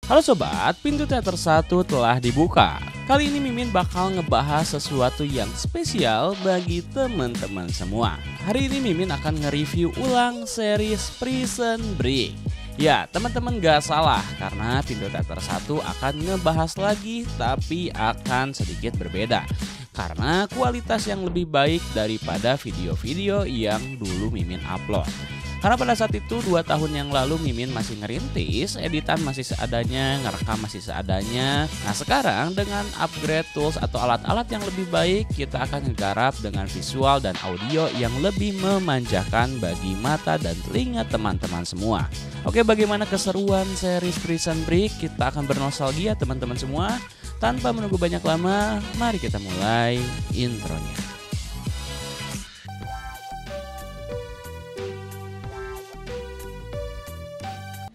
Halo sobat, pintu teater 1 telah dibuka. Kali ini Mimin bakal ngebahas sesuatu yang spesial bagi teman-teman semua. Hari ini Mimin akan nge-review ulang series Prison Break. Ya, teman-teman gak salah karena pintu teater 1 akan ngebahas lagi tapi akan sedikit berbeda. Karena kualitas yang lebih baik daripada video-video yang dulu Mimin upload. Karena pada saat itu 2 tahun yang lalu Mimin masih ngerintis, editan masih seadanya, ngerekam masih seadanya. Nah sekarang dengan upgrade tools atau alat-alat yang lebih baik, kita akan ngegarap dengan visual dan audio yang lebih memanjakan bagi mata dan telinga teman-teman semua. Oke, bagaimana keseruan series Prison Break? Kita akan bernostalgia teman-teman semua. Tanpa menunggu banyak lama, mari kita mulai intronya.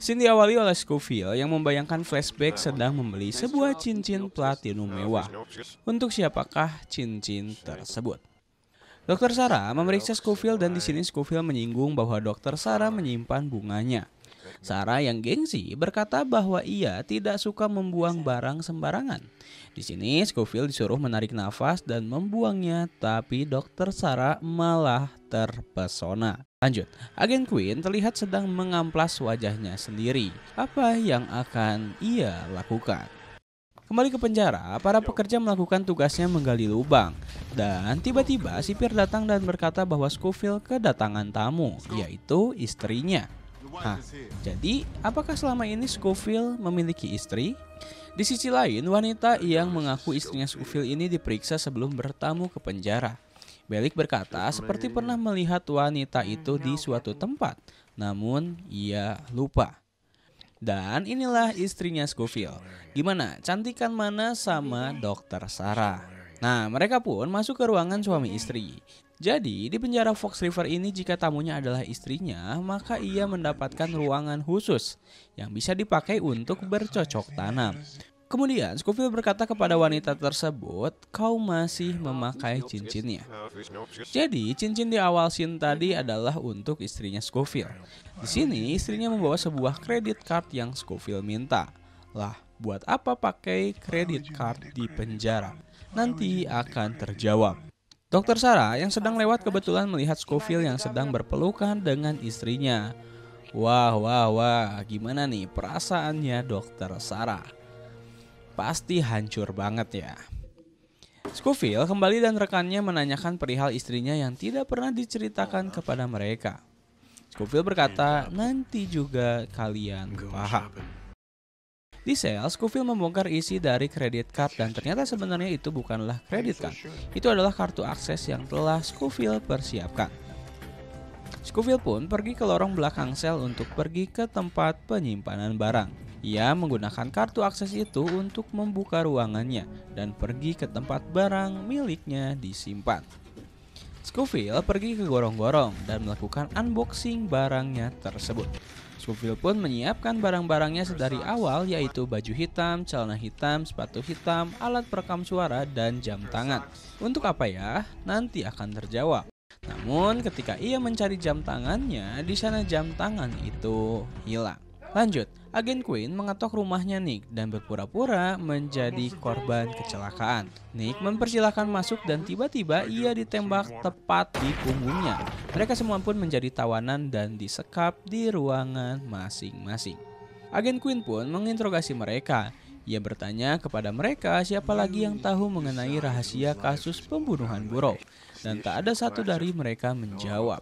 Scene diawali oleh Scofield yang membayangkan flashback sedang membeli sebuah cincin platinum mewah. Untuk siapakah cincin tersebut? Dr. Sarah memeriksa Scofield dan di sini Scofield menyinggung bahwa Dr. Sarah menyimpan bunganya. Sarah yang gengsi berkata bahwa ia tidak suka membuang barang sembarangan. Di sini Scofield disuruh menarik nafas dan membuangnya, tapi Dr. Sarah malah terpesona. Lanjut, Agen Quinn terlihat sedang mengamplas wajahnya sendiri. Apa yang akan ia lakukan? Kembali ke penjara, para pekerja melakukan tugasnya menggali lubang. Dan tiba-tiba sipir datang dan berkata bahwa Scofield kedatangan tamu, yaitu istrinya. Jadi apakah selama ini Scofield memiliki istri? Di sisi lain, wanita yang mengaku istrinya Scofield ini diperiksa sebelum bertamu ke penjara. Bellick berkata seperti pernah melihat wanita itu di suatu tempat, namun ia lupa. Dan inilah istrinya Scofield. Gimana, cantikan mana sama Dr. Sarah? Nah, mereka pun masuk ke ruangan suami istri. Jadi, di penjara Fox River ini jika tamunya adalah istrinya, maka ia mendapatkan ruangan khusus yang bisa dipakai untuk bercocok tanam. Kemudian Scofield berkata kepada wanita tersebut, kau masih memakai cincinnya. Jadi cincin di awal scene tadi adalah untuk istrinya Scofield. Di sini istrinya membawa sebuah credit card yang Scofield minta. Lah, buat apa pakai credit card di penjara? Nanti akan terjawab. Dr. Sarah yang sedang lewat kebetulan melihat Scofield yang sedang berpelukan dengan istrinya. Wah, gimana nih perasaannya Dr. Sarah? Pasti hancur banget ya. Scofield kembali dan rekannya menanyakan perihal istrinya yang tidak pernah diceritakan kepada mereka. Scofield berkata, nanti juga kalian paham. Di sel, Scofield membongkar isi dari kredit card dan ternyata sebenarnya itu bukanlah kredit card. Itu adalah kartu akses yang telah Scofield persiapkan. Scofield pun pergi ke lorong belakang sel untuk pergi ke tempat penyimpanan barang. Ia menggunakan kartu akses itu untuk membuka ruangannya dan pergi ke tempat barang miliknya disimpan. Scofield pergi ke gorong-gorong dan melakukan unboxing barangnya tersebut. Scofield pun menyiapkan barang-barangnya sedari awal, yaitu baju hitam, celana hitam, sepatu hitam, alat perekam suara, dan jam tangan. Untuk apa ya? Nanti akan terjawab. Namun ketika ia mencari jam tangannya, di sana jam tangan itu hilang. Lanjut, Agen Quinn mengetok rumahnya Nick dan berpura-pura menjadi korban kecelakaan. Nick mempersilahkan masuk dan tiba-tiba ia ditembak tepat di punggungnya. Mereka semua pun menjadi tawanan dan disekap di ruangan masing-masing. Agen Quinn pun menginterogasi mereka. Ia bertanya kepada mereka siapa lagi yang tahu mengenai rahasia kasus pembunuhan Burrow. Dan tak ada satu dari mereka menjawab.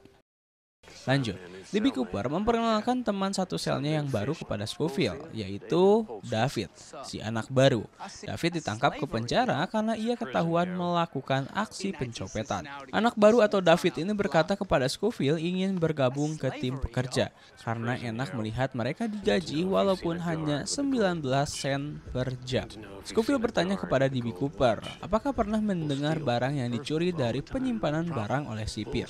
Lanjut, D.B. Cooper memperkenalkan teman satu selnya yang baru kepada Scofield, yaitu David, si anak baru. David ditangkap ke penjara karena ia ketahuan melakukan aksi pencopetan. Anak baru atau David ini berkata kepada Scofield ingin bergabung ke tim pekerja karena enak melihat mereka digaji walaupun hanya 19 sen per jam. Scofield bertanya kepada D.B. Cooper, apakah pernah mendengar barang yang dicuri dari penyimpanan barang oleh sipir?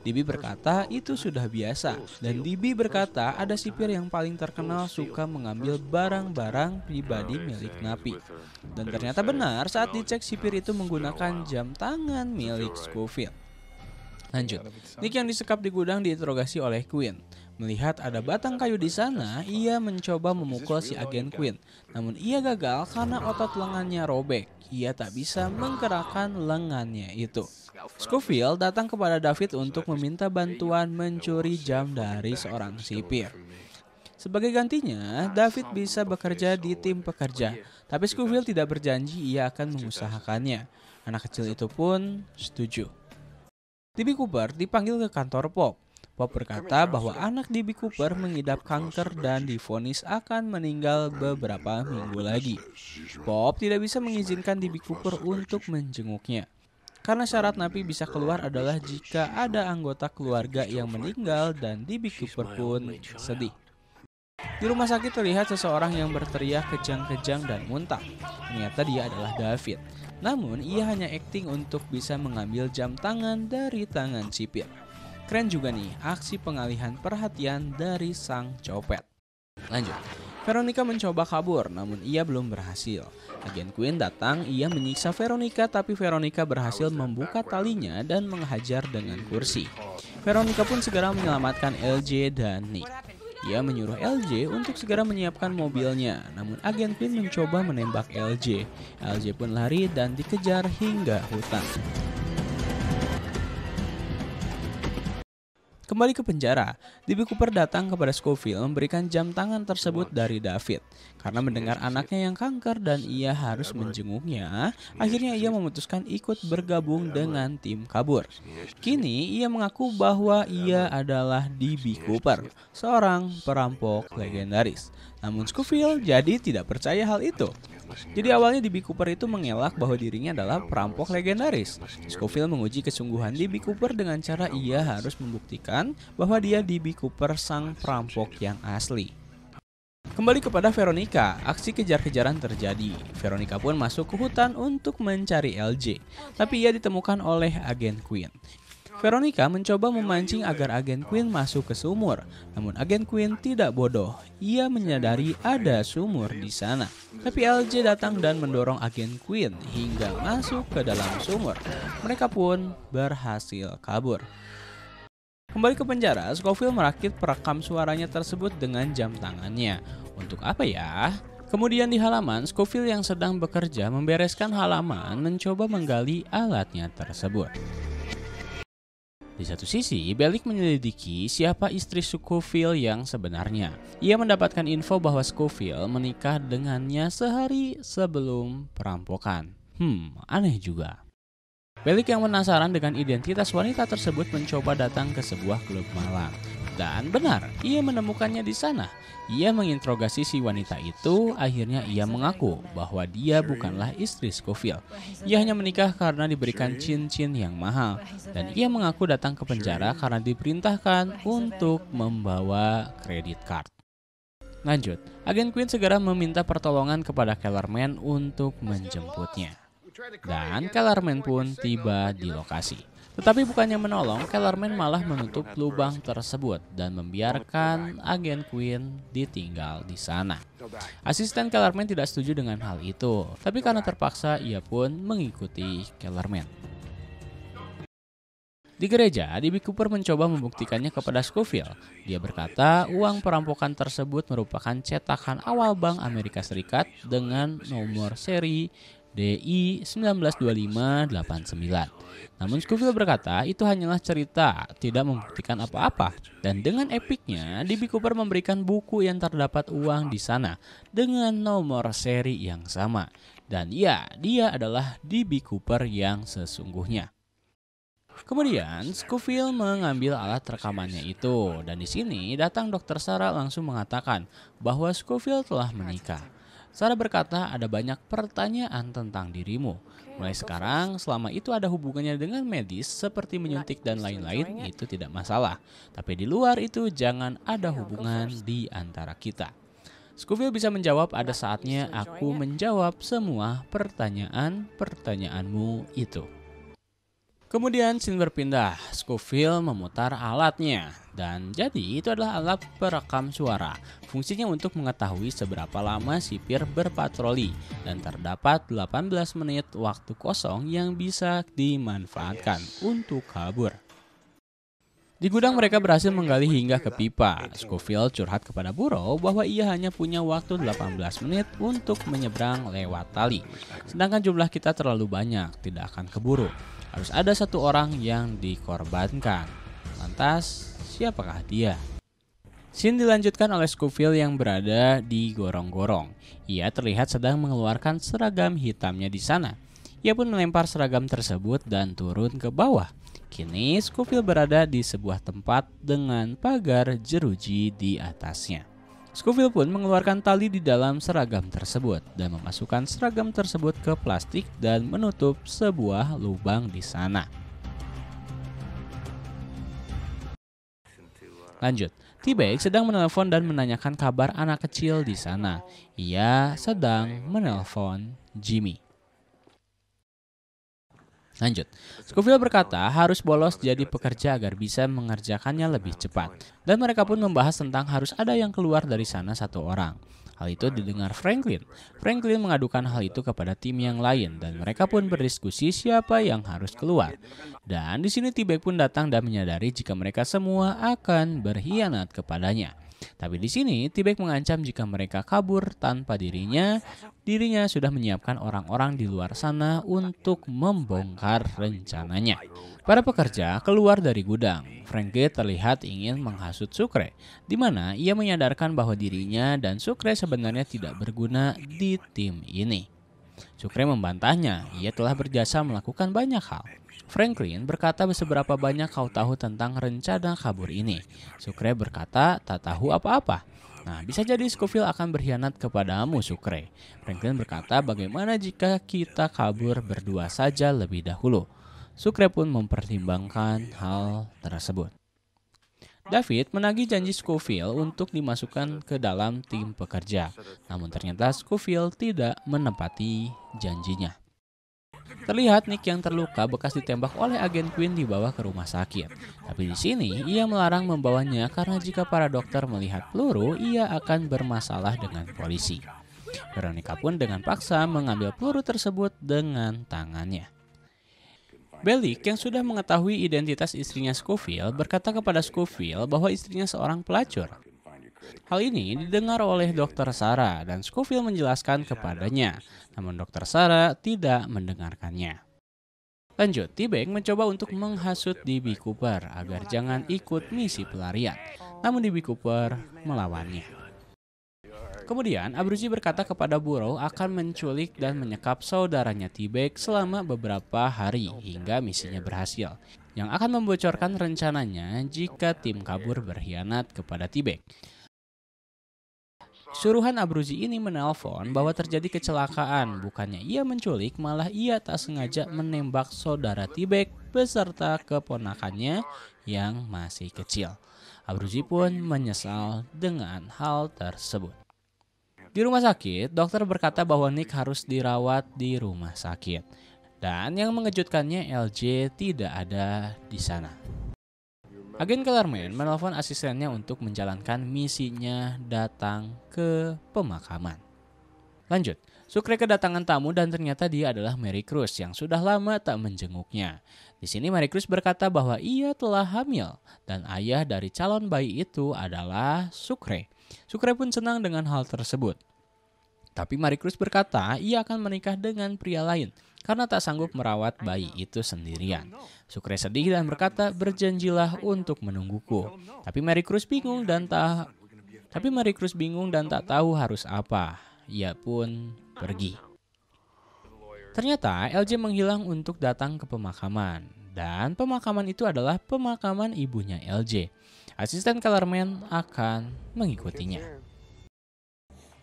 D.B. berkata itu sudah biasa, dan D.B. berkata ada sipir yang paling terkenal suka mengambil barang-barang pribadi milik napi. Dan ternyata benar saat dicek sipir itu menggunakan jam tangan milik Scofield. Lanjut, Nick yang disekap di gudang diinterogasi oleh Quinn. Melihat ada batang kayu di sana, ia mencoba memukul si agen Quinn. Namun ia gagal karena otot lengannya robek. Ia tak bisa menggerakkan lengannya itu. Scofield datang kepada David untuk meminta bantuan mencuri jam dari seorang sipir. Sebagai gantinya, David bisa bekerja di tim pekerja. Tapi Scofield tidak berjanji ia akan mengusahakannya. Anak kecil itu pun setuju. D.B. Cooper dipanggil ke kantor Pop. Pop berkata bahwa anak D.B. Cooper mengidap kanker dan divonis akan meninggal beberapa minggu lagi. Pop tidak bisa mengizinkan D.B. Cooper untuk menjenguknya. Karena syarat napi bisa keluar adalah jika ada anggota keluarga yang meninggal dan D.B. Cooper pun sedih. Di rumah sakit terlihat seseorang yang berteriak kejang-kejang dan muntah. Ternyata dia adalah David. Namun ia hanya akting untuk bisa mengambil jam tangan dari tangan sipir. Keren juga nih aksi pengalihan perhatian dari sang copet. Lanjut, Veronica mencoba kabur namun ia belum berhasil. Agen Quinn datang, ia menyiksa Veronica tapi Veronica berhasil membuka talinya dan menghajar dengan kursi. Veronica pun segera menyelamatkan LJ dan Nick. Ia menyuruh LJ untuk segera menyiapkan mobilnya, namun agen Quinn mencoba menembak LJ. LJ pun lari dan dikejar hingga hutan. Kembali ke penjara, D.B. Cooper datang kepada Scofield memberikan jam tangan tersebut dari David. Karena mendengar anaknya yang kanker dan ia harus menjenguknya, akhirnya ia memutuskan ikut bergabung dengan tim kabur. Kini ia mengaku bahwa ia adalah D.B. Cooper, seorang perampok legendaris. Namun Scofield jadi tidak percaya hal itu. Jadi awalnya D.B. Cooper itu mengelak bahwa dirinya adalah perampok legendaris. Scofield menguji kesungguhan D.B. Cooper dengan cara ia harus membuktikan bahwa dia D.B. Cooper sang perampok yang asli. Kembali kepada Veronica, aksi kejar-kejaran terjadi. Veronica pun masuk ke hutan untuk mencari LJ, tapi ia ditemukan oleh agen Quinn. Veronica mencoba memancing agar agen Quinn masuk ke sumur, namun agen Quinn tidak bodoh. Ia menyadari ada sumur di sana. Tapi LJ datang dan mendorong agen Quinn hingga masuk ke dalam sumur. Mereka pun berhasil kabur. Kembali ke penjara, Scofield merakit perekam suaranya tersebut dengan jam tangannya. Untuk apa ya? Kemudian di halaman, Scofield yang sedang bekerja membereskan halaman mencoba menggali alatnya tersebut. Di satu sisi, Bellick menyelidiki siapa istri Scofield yang sebenarnya. Ia mendapatkan info bahwa Scofield menikah dengannya sehari sebelum perampokan. Aneh juga. Bellick yang penasaran dengan identitas wanita tersebut mencoba datang ke sebuah klub malam. Dan benar, ia menemukannya di sana. Ia menginterogasi si wanita itu, akhirnya ia mengaku bahwa dia bukanlah istri Scofield. Ia hanya menikah karena diberikan cincin yang mahal. Dan ia mengaku datang ke penjara karena diperintahkan untuk membawa kredit card. Lanjut, agen Quinn segera meminta pertolongan kepada Kellerman untuk menjemputnya. Dan Kellerman pun tiba di lokasi. Tetapi bukannya menolong, Kellerman malah menutup lubang tersebut dan membiarkan agen Quinn ditinggal di sana. Asisten Kellerman tidak setuju dengan hal itu, tapi karena terpaksa ia pun mengikuti Kellerman. Di gereja, D.B. Cooper mencoba membuktikannya kepada Scofield. Dia berkata uang perampokan tersebut merupakan cetakan awal Bank Amerika Serikat dengan nomor seri DI 192589. Namun Scofield berkata itu hanyalah cerita, tidak membuktikan apa-apa. Dan dengan epiknya, D.B. Cooper memberikan buku yang terdapat uang di sana dengan nomor seri yang sama. Dan ya, dia adalah D.B. Cooper yang sesungguhnya. Kemudian Scofield mengambil alat rekamannya itu, dan di sini datang Dr. Sarah langsung mengatakan bahwa Scofield telah menikah. Sarah berkata ada banyak pertanyaan tentang dirimu. Mulai sekarang, selama itu ada hubungannya dengan medis seperti menyuntik dan lain-lain, itu tidak masalah. Tapi di luar itu jangan ada hubungan di antara kita. Scofield bisa menjawab ada saatnya aku menjawab semua pertanyaan-pertanyaanmu itu. Kemudian scene berpindah, Scofield memutar alatnya. Dan jadi itu adalah alat perekam suara. Fungsinya untuk mengetahui seberapa lama sipir berpatroli. Dan terdapat 18 menit waktu kosong yang bisa dimanfaatkan untuk kabur. Di gudang mereka berhasil menggali hingga ke pipa. Scofield curhat kepada Burrow bahwa ia hanya punya waktu 18 menit untuk menyeberang lewat tali. Sedangkan jumlah kita terlalu banyak, tidak akan keburu. Harus ada satu orang yang dikorbankan. Lantas, siapakah dia? Scene dilanjutkan oleh Scofield yang berada di gorong-gorong. Ia terlihat sedang mengeluarkan seragam hitamnya di sana. Ia pun melempar seragam tersebut dan turun ke bawah. Kini Scofield berada di sebuah tempat dengan pagar jeruji di atasnya. Scofield pun mengeluarkan tali di dalam seragam tersebut dan memasukkan seragam tersebut ke plastik dan menutup sebuah lubang di sana. Lanjut, T-Bag sedang menelpon dan menanyakan kabar anak kecil di sana. Ia sedang menelpon Jimmy. Lanjut, Scofield berkata harus bolos jadi pekerja agar bisa mengerjakannya lebih cepat. Dan mereka pun membahas tentang harus ada yang keluar dari sana satu orang. Hal itu didengar Franklin. Franklin mengadukan hal itu kepada tim yang lain dan mereka pun berdiskusi siapa yang harus keluar. Dan di sini T-Bag pun datang dan menyadari jika mereka semua akan berkhianat kepadanya. Tapi di sini T-Bag mengancam jika mereka kabur tanpa dirinya sudah menyiapkan orang-orang di luar sana untuk membongkar rencananya. Para pekerja keluar dari gudang. Frankie terlihat ingin menghasut Sucre, di mana ia menyadarkan bahwa dirinya dan Sucre sebenarnya tidak berguna di tim ini. Sucre membantahnya, ia telah berjasa melakukan banyak hal. Franklin berkata seberapa banyak kau tahu tentang rencana kabur ini. Sucre berkata tak tahu apa-apa. Nah, bisa jadi Scofield akan berkhianat kepadamu, Sucre. Franklin berkata bagaimana jika kita kabur berdua saja lebih dahulu. Sucre pun mempertimbangkan hal tersebut. David menagih janji Scofield untuk dimasukkan ke dalam tim pekerja. Namun ternyata Scofield tidak menepati janjinya. Terlihat Nick yang terluka bekas ditembak oleh agen Quinn dibawa ke rumah sakit. Tapi di sini ia melarang membawanya karena jika para dokter melihat peluru, ia akan bermasalah dengan polisi. Veronica pun dengan paksa mengambil peluru tersebut dengan tangannya. Bellick yang sudah mengetahui identitas istrinya Scofield berkata kepada Scofield bahwa istrinya seorang pelacur. Hal ini didengar oleh Dr. Sarah dan Scofield menjelaskan kepadanya, namun Dr. Sarah tidak mendengarkannya. Lanjut, T-Bag mencoba untuk menghasut D.B. Cooper agar jangan ikut misi pelarian, namun D.B. Cooper melawannya. Kemudian, Abruzzi berkata kepada Burrow akan menculik dan menyekap saudaranya T-Bag selama beberapa hari hingga misinya berhasil, yang akan membocorkan rencananya jika tim kabur berkhianat kepada T-Bag. Suruhan Abruzzi ini menelpon bahwa terjadi kecelakaan, bukannya ia menculik, malah ia tak sengaja menembak saudara T-Bag beserta keponakannya yang masih kecil. Abruzzi pun menyesal dengan hal tersebut. Di rumah sakit, dokter berkata bahwa Nick harus dirawat di rumah sakit. Dan yang mengejutkannya LJ tidak ada di sana. Agen Kellerman menelpon asistennya untuk menjalankan misinya datang ke pemakaman. Lanjut, Sucre kedatangan tamu dan ternyata dia adalah Mary Cruz yang sudah lama tak menjenguknya. Di sini Mary Cruz berkata bahwa ia telah hamil dan ayah dari calon bayi itu adalah Sucre. Sucre pun senang dengan hal tersebut. Tapi Mary Cruz berkata ia akan menikah dengan pria lain karena tak sanggup merawat bayi itu sendirian. Sucre sedih dan berkata berjanjilah untuk menungguku. Tapi Mary Cruz bingung dan tak tahu harus apa. Ia pun pergi. Ternyata LJ menghilang untuk datang ke pemakaman. Dan pemakaman itu adalah pemakaman ibunya LJ. Asisten Kellerman akan mengikutinya.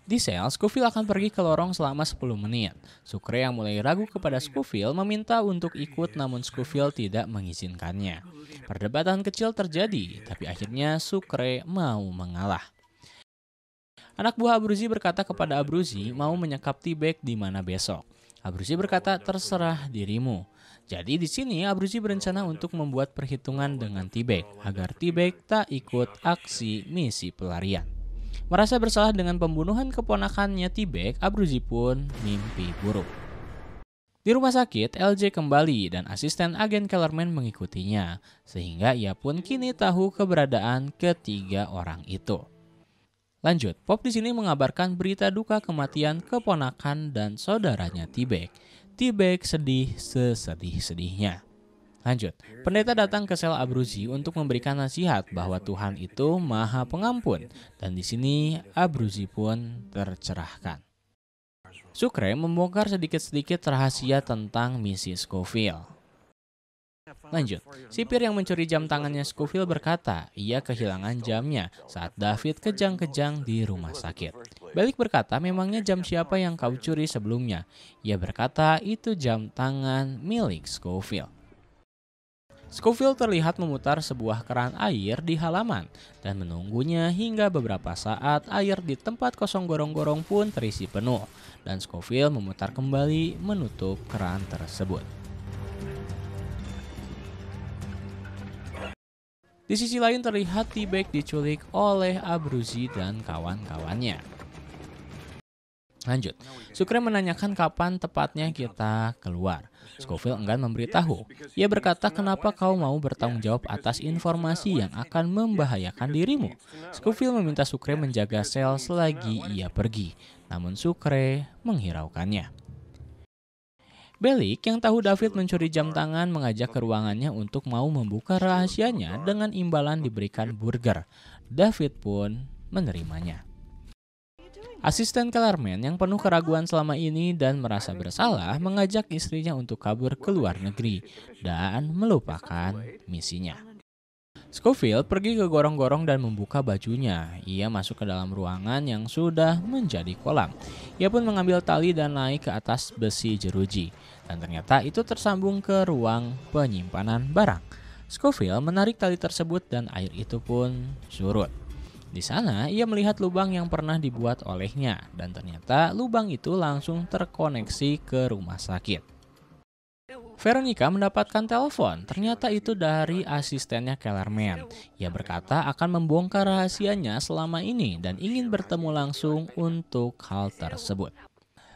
Di sel, Scofield akan pergi ke lorong selama 10 menit. Sucre yang mulai ragu kepada Scofield meminta untuk ikut namun Scofield tidak mengizinkannya. Perdebatan kecil terjadi, tapi akhirnya Sucre mau mengalah. Anak buah Abruzzi berkata kepada Abruzzi mau menyekap T-Bag di mana besok. Abruzzi berkata terserah dirimu. Jadi di sini Abruzzi berencana untuk membuat perhitungan dengan T-Bag agar T-Bag tak ikut aksi misi pelarian. Merasa bersalah dengan pembunuhan keponakannya T-Bag, Abruzzi pun mimpi buruk. Di rumah sakit, LJ kembali dan asisten agen Kellerman mengikutinya, sehingga ia pun kini tahu keberadaan ketiga orang itu. Lanjut, Pop di sini mengabarkan berita duka kematian keponakan dan saudaranya T-Bag. T-Bag sedih sesedih-sedihnya. Lanjut, pendeta datang ke sel Abruzzi untuk memberikan nasihat bahwa Tuhan itu Maha Pengampun, dan di sini Abruzzi pun tercerahkan. Sucre membongkar sedikit-sedikit rahasia tentang misi Scofield. Lanjut, sipir yang mencuri jam tangannya Scofield berkata ia kehilangan jamnya saat David kejang-kejang di rumah sakit. Bellick berkata memangnya jam siapa yang kau curi sebelumnya? Ia berkata itu jam tangan milik Scofield. Scofield terlihat memutar sebuah keran air di halaman dan menunggunya hingga beberapa saat air di tempat kosong gorong-gorong pun terisi penuh dan Scofield memutar kembali menutup keran tersebut. Di sisi lain terlihat T-Bag diculik oleh Abruzzi dan kawan-kawannya. Lanjut, Sucre menanyakan kapan tepatnya kita keluar. Scofield enggan memberitahu. Ia berkata kenapa kau mau bertanggung jawab atas informasi yang akan membahayakan dirimu. Scofield meminta Sucre menjaga sel selagi ia pergi. Namun Sucre menghiraukannya. Bellick yang tahu David mencuri jam tangan mengajak ke ruangannya untuk mau membuka rahasianya dengan imbalan diberikan burger. David pun menerimanya. Asisten Kellerman yang penuh keraguan selama ini dan merasa bersalah mengajak istrinya untuk kabur ke luar negeri dan melupakan misinya. Scofield pergi ke gorong-gorong dan membuka bajunya. Ia masuk ke dalam ruangan yang sudah menjadi kolam. Ia pun mengambil tali dan naik ke atas besi jeruji. Dan ternyata itu tersambung ke ruang penyimpanan barang. Scofield menarik tali tersebut dan air itu pun surut. Di sana ia melihat lubang yang pernah dibuat olehnya dan ternyata lubang itu langsung terkoneksi ke rumah sakit. Veronica mendapatkan telepon, ternyata itu dari asistennya Kellerman. Ia berkata akan membongkar rahasianya selama ini dan ingin bertemu langsung untuk hal tersebut.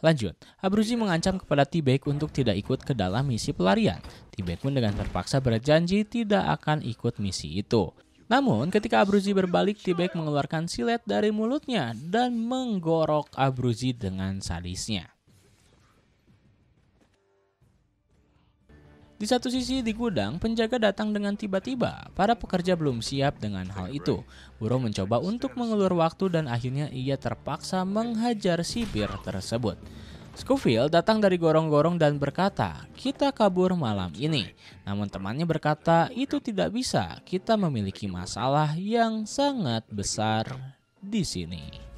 Lanjut, Abruzzi mengancam kepada T-Bag untuk tidak ikut ke dalam misi pelarian. T-Bag pun dengan terpaksa berjanji tidak akan ikut misi itu. Namun ketika Abruzzi berbalik, T-Bag mengeluarkan silet dari mulutnya dan menggorok Abruzzi dengan sadisnya. Di satu sisi di gudang, penjaga datang dengan tiba-tiba. Para pekerja belum siap dengan hal itu. Bureau mencoba untuk mengulur waktu dan akhirnya ia terpaksa menghajar sipir tersebut. Scofield datang dari gorong-gorong dan berkata, kita kabur malam ini. Namun temannya berkata, itu tidak bisa, kita memiliki masalah yang sangat besar di sini.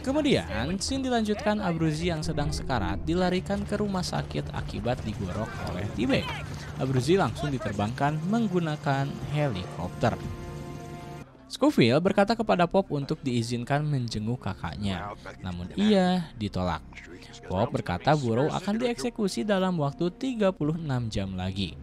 Kemudian, scene dilanjutkan Abruzzi yang sedang sekarat dilarikan ke rumah sakit akibat digorok oleh T-Bag. Abruzzi langsung diterbangkan menggunakan helikopter. Scofield berkata kepada Pop untuk diizinkan menjenguk kakaknya, namun ia ditolak. Pop berkata Bureau akan dieksekusi dalam waktu 36 jam lagi.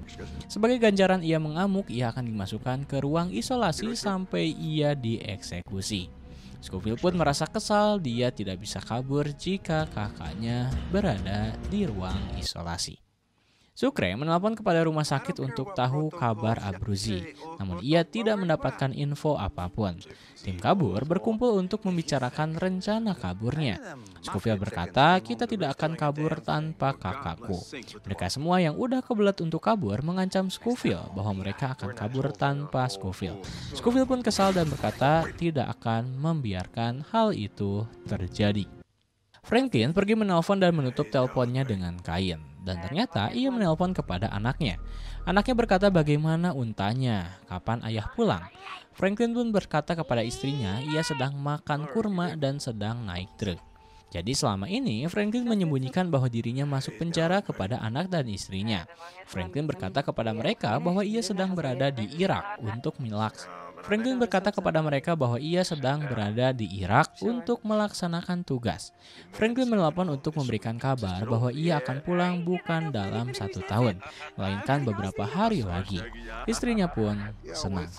Sebagai ganjaran ia mengamuk, ia akan dimasukkan ke ruang isolasi sampai ia dieksekusi. Scofield pun merasa kesal dia tidak bisa kabur jika kakaknya berada di ruang isolasi. Sucre menelpon kepada rumah sakit untuk tahu kabar Abruzzi, namun ia tidak mendapatkan info apapun. Tim kabur berkumpul untuk membicarakan rencana kaburnya. Scofield berkata, kita tidak akan kabur tanpa kakakku. Mereka semua yang udah kebelet untuk kabur mengancam Scofield bahwa mereka akan kabur tanpa Scofield. Scofield pun kesal dan berkata tidak akan membiarkan hal itu terjadi. Franklin pergi menelpon dan menutup teleponnya dengan kain. Dan ternyata ia menelpon kepada anaknya. Anaknya berkata bagaimana untanya, kapan ayah pulang. Franklin pun berkata kepada istrinya ia sedang makan kurma dan sedang naik truk. Jadi selama ini Franklin menyembunyikan bahwa dirinya masuk penjara kepada anak dan istrinya. Franklin berkata kepada mereka bahwa ia sedang berada di Irak untuk melaksanakan tugas. Franklin menelpon untuk memberikan kabar bahwa ia akan pulang bukan dalam 1 tahun, melainkan beberapa hari lagi. Istrinya pun senang.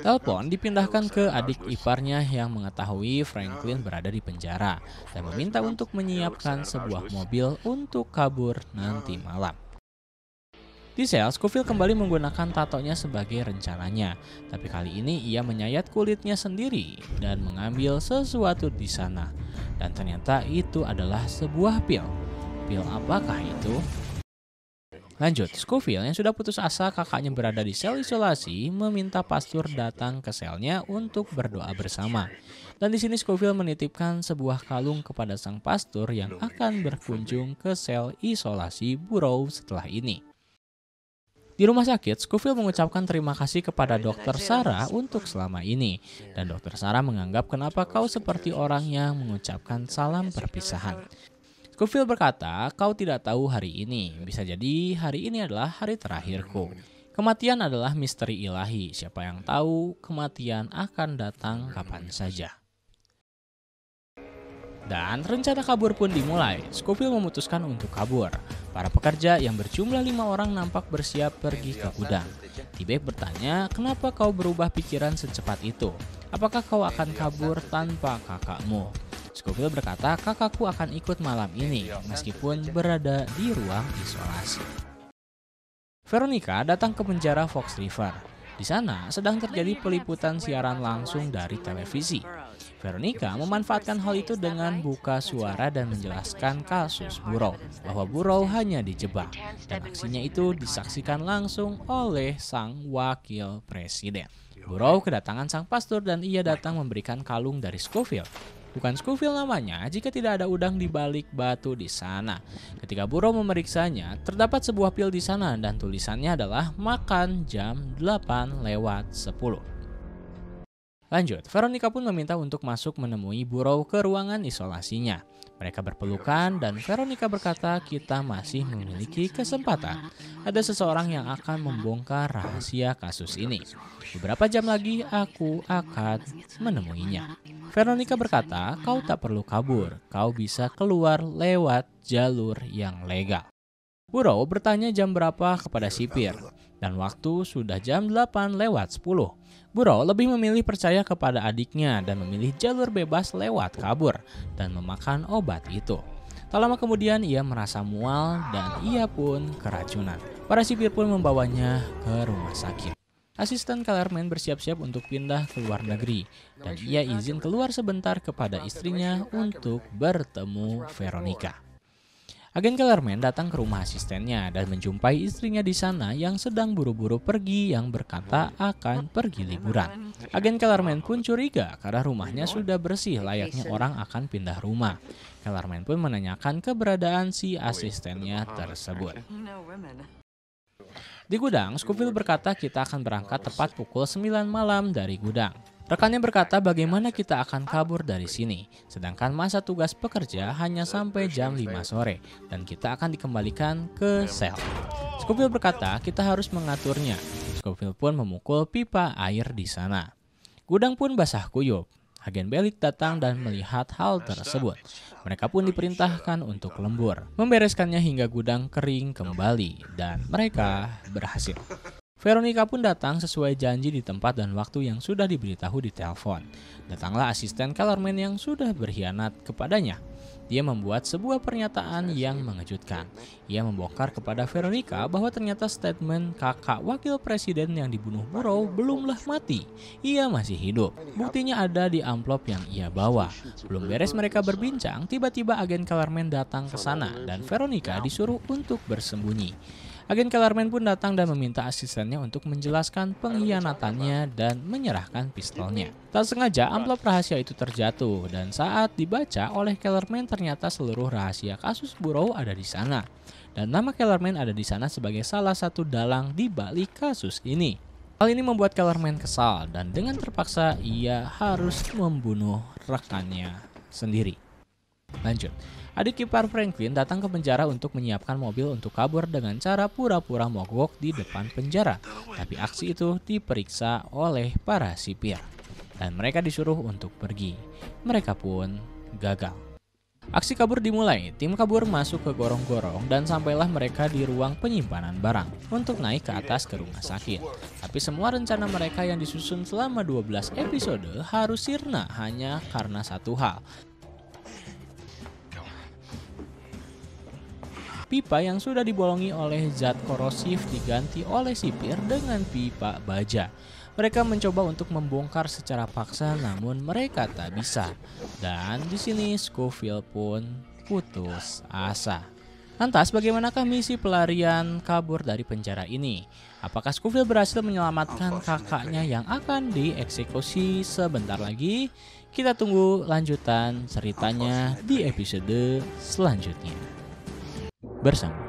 Telepon dipindahkan ke adik iparnya yang mengetahui Franklin berada di penjara dan meminta untuk menyiapkan sebuah mobil untuk kabur nanti malam. Di sel, Scofield kembali menggunakan tatonya sebagai rencananya, tapi kali ini ia menyayat kulitnya sendiri dan mengambil sesuatu di sana. Dan ternyata itu adalah sebuah pil. Pil apakah itu? Lanjut, Scofield yang sudah putus asa kakaknya berada di sel isolasi meminta pastor datang ke selnya untuk berdoa bersama. Dan di sini Scofield menitipkan sebuah kalung kepada sang pastor yang akan berkunjung ke sel isolasi Burrow setelah ini. Di rumah sakit, Scofield mengucapkan terima kasih kepada Dokter Sarah untuk selama ini. Dan Dokter Sarah menganggap kenapa kau seperti orang yang mengucapkan salam perpisahan. Scofield berkata, kau tidak tahu hari ini. Bisa jadi hari ini adalah hari terakhirku. Kematian adalah misteri ilahi. Siapa yang tahu kematian akan datang kapan saja. Dan rencana kabur pun dimulai. Scofield memutuskan untuk kabur. Para pekerja yang berjumlah 5 orang nampak bersiap pergi ke gudang. T-Bag bertanya, kenapa kau berubah pikiran secepat itu? Apakah kau akan kabur tanpa kakakmu? Scofield berkata, kakakku akan ikut malam ini, meskipun berada di ruang isolasi. Veronica datang ke penjara Fox River. Di sana sedang terjadi peliputan siaran langsung dari televisi. Veronica memanfaatkan hal itu dengan buka suara dan menjelaskan kasus Burrow, bahwa Burrow hanya dijebak, dan aksinya itu disaksikan langsung oleh sang wakil presiden. Burrow kedatangan sang pastor dan ia datang memberikan kalung dari Scofield. Bukan Scofield namanya jika tidak ada udang di balik batu di sana. Ketika Burrow memeriksanya, terdapat sebuah pil di sana dan tulisannya adalah makan jam 8:10. Lanjut, Veronica pun meminta untuk masuk menemui Burrow ke ruangan isolasinya. Mereka berpelukan dan Veronica berkata, kita masih memiliki kesempatan. Ada seseorang yang akan membongkar rahasia kasus ini. Beberapa jam lagi aku akan menemuinya. Veronica berkata, kau tak perlu kabur, kau bisa keluar lewat jalur yang legal. Burrow bertanya jam berapa kepada sipir, dan waktu sudah jam 8:10. Burrow lebih memilih percaya kepada adiknya dan memilih jalur bebas lewat kabur dan memakan obat itu. Tak lama kemudian ia merasa mual dan ia pun keracunan. Para sipir pun membawanya ke rumah sakit. Asisten Kellerman bersiap-siap untuk pindah ke luar negeri dan ia izin keluar sebentar kepada istrinya untuk bertemu Veronica. Agen Kellerman datang ke rumah asistennya dan menjumpai istrinya di sana yang sedang buru-buru pergi yang berkata akan pergi liburan. Agen Kellerman pun curiga karena rumahnya sudah bersih layaknya orang akan pindah rumah. Kellerman pun menanyakan keberadaan si asistennya tersebut. Di gudang, Scofield berkata kita akan berangkat tepat pukul 9 malam dari gudang. Rekannya berkata bagaimana kita akan kabur dari sini, sedangkan masa tugas pekerja hanya sampai jam 5 sore dan kita akan dikembalikan ke sel. Scofield berkata kita harus mengaturnya. Scofield pun memukul pipa air di sana. Gudang pun basah kuyup. Agen Bellick datang dan melihat hal tersebut. Mereka pun diperintahkan untuk lembur, membereskannya hingga gudang kering kembali dan mereka berhasil. Veronica pun datang sesuai janji di tempat dan waktu yang sudah diberitahu di telepon. Datanglah asisten Kellerman yang sudah berkhianat kepadanya. Dia membuat sebuah pernyataan yang mengejutkan. Ia membongkar kepada Veronica bahwa ternyata statement kakak wakil presiden yang dibunuh Burrow belumlah mati. Ia masih hidup. Buktinya ada di amplop yang ia bawa. Belum beres mereka berbincang, tiba-tiba agen Kellerman datang ke sana dan Veronica disuruh untuk bersembunyi. Agen Kellerman pun datang dan meminta asistennya untuk menjelaskan pengkhianatannya dan menyerahkan pistolnya. Tak sengaja amplop rahasia itu terjatuh dan saat dibaca oleh Kellerman ternyata seluruh rahasia kasus Burrow ada di sana. Dan nama Kellerman ada di sana sebagai salah satu dalang di balik kasus ini. Hal ini membuat Kellerman kesal dan dengan terpaksa ia harus membunuh rekannya sendiri. Lanjut. Adik ipar Franklin datang ke penjara untuk menyiapkan mobil untuk kabur dengan cara pura-pura mogok di depan penjara. Tapi aksi itu diperiksa oleh para sipir. Dan mereka disuruh untuk pergi. Mereka pun gagal. Aksi kabur dimulai, tim kabur masuk ke gorong-gorong dan sampailah mereka di ruang penyimpanan barang untuk naik ke atas ke rumah sakit. Tapi semua rencana mereka yang disusun selama 12 episode harus sirna hanya karena satu hal. Pipa yang sudah dibolongi oleh zat korosif diganti oleh sipir dengan pipa baja. Mereka mencoba untuk membongkar secara paksa, namun mereka tak bisa. Dan di sini Scofield pun putus asa. Lantas bagaimanakah misi pelarian kabur dari penjara ini? Apakah Scofield berhasil menyelamatkan kakaknya yang akan dieksekusi sebentar lagi? Kita tunggu lanjutan ceritanya di episode selanjutnya. Bersama